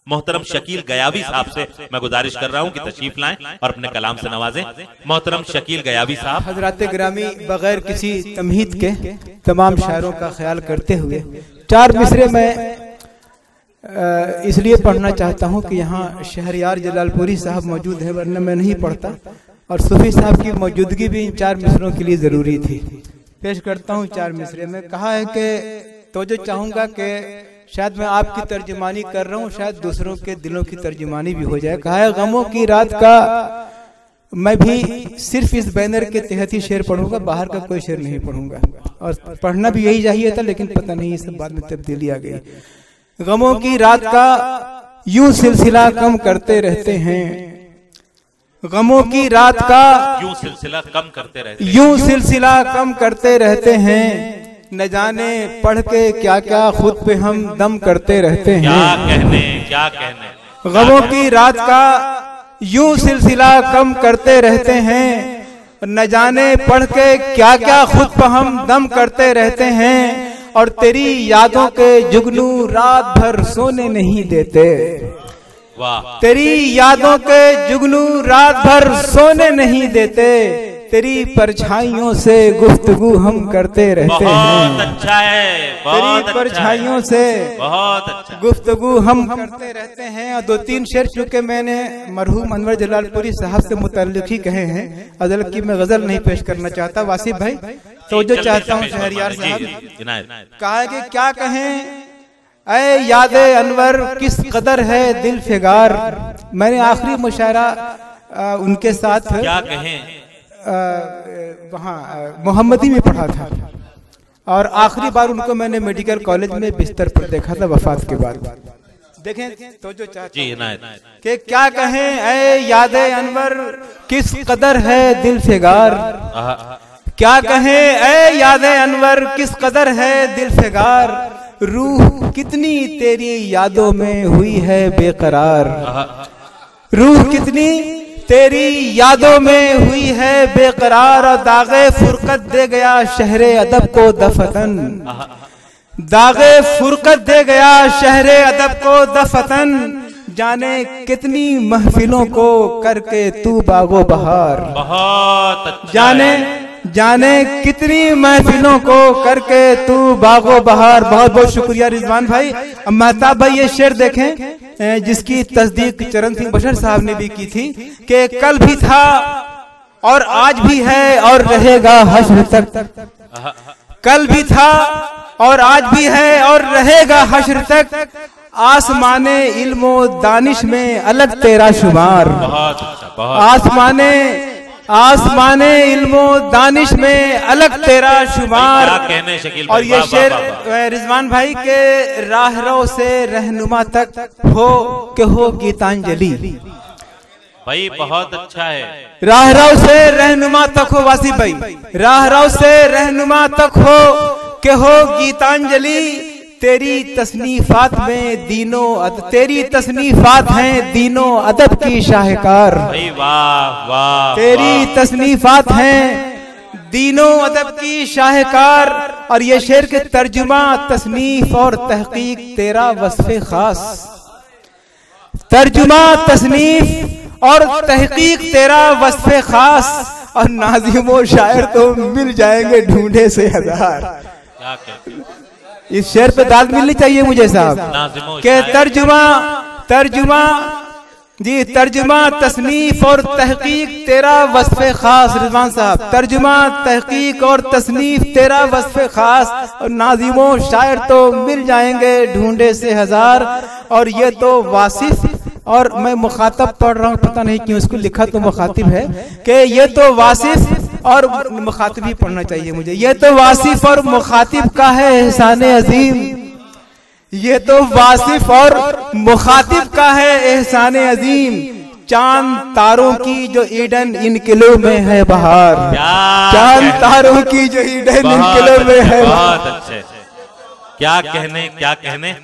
मोहतरम शकील गयावी साहब से मैं गुजारिश कर रहा हूं कि तशरीफ लाएं और अपने कलाम से नवाजें। मोहतरम शकील गयावी साहब। हजरात ग्रामी, बगैर किसी तमहीद के तमाम शायरों का ख्याल करते हुए 4 मिसरे में इसलिए पढ़ना चाहता हूं कि यहाँ शहरयार जलालपुरी साहब मौजूद है, वरना मैं नहीं पढ़ता, और सूफी साहब की मौजूदगी भी इन 4 मिसरों के लिए जरूरी थी। पेश करता हूँ 4 मिसरे में। कहा है कि तो जो चाहूंगा कि शायद मैं आपकी तर्जुमानी कर रहा हूँ, शायद दूसरों के दिलों की तर्जुमानी भी हो जाए। कहा है गमों की रात का मैं भी सिर्फ इस बैनर के तहत ही शेर पढ़ूंगा, बाहर का कोई शेर नहीं पढ़ूंगा, और पढ़ना भी यही चाहिए था, लेकिन पता नहीं इस बाद में तब्दीली आ गई। गमों की रात का यूं सिलसिला कम करते रहते हैं, गमों की रात का यूं सिलसिला कम करते रहते हैं, यूं सिलसिला कम करते रहते हैं, न जाने पढ़ के क्या क्या खुद पे हम दम करते रहते हैं। क्या कहने गमों की रात का यूं सिलसिला कम करते रहते हैं, न जाने पढ़ के क्या क्या खुद पे हम दम करते रहते हैं, और तेरी यादों के जुगनू रात भर सोने नहीं देते। वाह। तेरी यादों के जुगनू रात भर सोने नहीं देते, तेरी परछाइयों से गुफ्तगू हम करते रहते हैं। बहुत अच्छा है, तेरी परछाइयों से बहुत अच्छा गुफ्तगू हम करते रहते हैं। और 2-3 शेर चूंकि मैंने मरहूम अनवर जलालपुरी साहब से मुतल्लिक ही कहे हैं, अदल की मैं गजल नहीं पेश करना चाहता। वासिफ भाई तो जो चाहता हूँ शहरयार साहब, कहा कि क्या कहें ऐ यादे अनवर किस कदर है दिल फिगार। मैंने आखिरी मुशायरा उनके साथ क्या कहें वहाँ मोहम्मदी में पढ़ा था, और आखिरी बार उनको मैंने मेडिकल कॉलेज में बिस्तर पर देखा था वफात के बाद। देखें तो जो चाहते कि क्या कहें ऐ यादे अनवर किस कदर है दिल फिगार। क्या कहें ऐ यादे अनवर किस कदर है दिल फिगार, रूह कितनी तेरी यादों में हुई है बेकरार। रूह कितनी तेरी यादों में हुई है बेकरार, और दागे फुरकत दे गया शहरे अदब को दफतन। दागे फुरकत दे गया शहरे अदब को दफतन, जाने कितनी महफिलों को करके तू बागो बहार। बहुत अच्छा। जाने कितनी महफिलों को करके तू बागो बहार। बहुत बहुत शुक्रिया रिजवान भाई। अब महताब भाई ये शेर देखें जिसकी तस्दीक चरण सिंह बशर साहब ने भी की थी कि कल भी था और आज भी है और रहेगा हश्र तक। कल भी था और आज भी है और रहेगा हश्र तक, आसमाने इल्मो दानिश में अलग तेरा शुमार। आसमाने इल्मो दानिश में अलग तेरा शुमार। और ये शेर रिजवान भाई के राहरो से रहनुमा तक हो के हो गीतांजलि। भाई बहुत अच्छा है। राहरो से रहनुमा तक हो वासिफ भाई, राहरो से रहनुमा तक हो के हो गीतांजलि। तेरी तसनीफात में तेरी तसनीफात हैं दीनों अदब की शाहकार। वाह वाह। तेरी तसनीफात हैं दीनों अदब की शाहकार। और ये शेर के तर्जुमा तसनीफ और तहकीक तेरा वस्फ़े खास। तर्जुमा तसनीफ और तहकीक तेरा वस्फ़े खास, और नाज़िम शायर तो मिल जाएंगे ढूंढे से हजार। इस शेर पे दाद मिलनी चाहिए मुझे साहब के तर्जुमा तसनीफ और तहकीक तेरा वस्फ़े खास। रिजवान साहब तर्जुमा तहकीक और तसनीफ तेरा वस्फ़े खास, और नाज़िमो शायर तो मिल जाएंगे ढूंढे से हजार। और ये तो वासिफ, और मैं मुखातब पढ़ रहा हूँ, पता नहीं क्यों इसको लिखा तो मुखातिब है कि ये तो वासिफ और मुखातिब ही पढ़ना चाहिए मुझे। ये तो वासिफ और मुखातिब का है एहसान अजीम। ये तो वासिफ और मुखातिब का है एहसान अजीम। चांद तारों की जो ईडन इन किलो में है बहार। चांद तारों की जो ईडन इन किलो में है। बहुत अच्छे। क्या कहने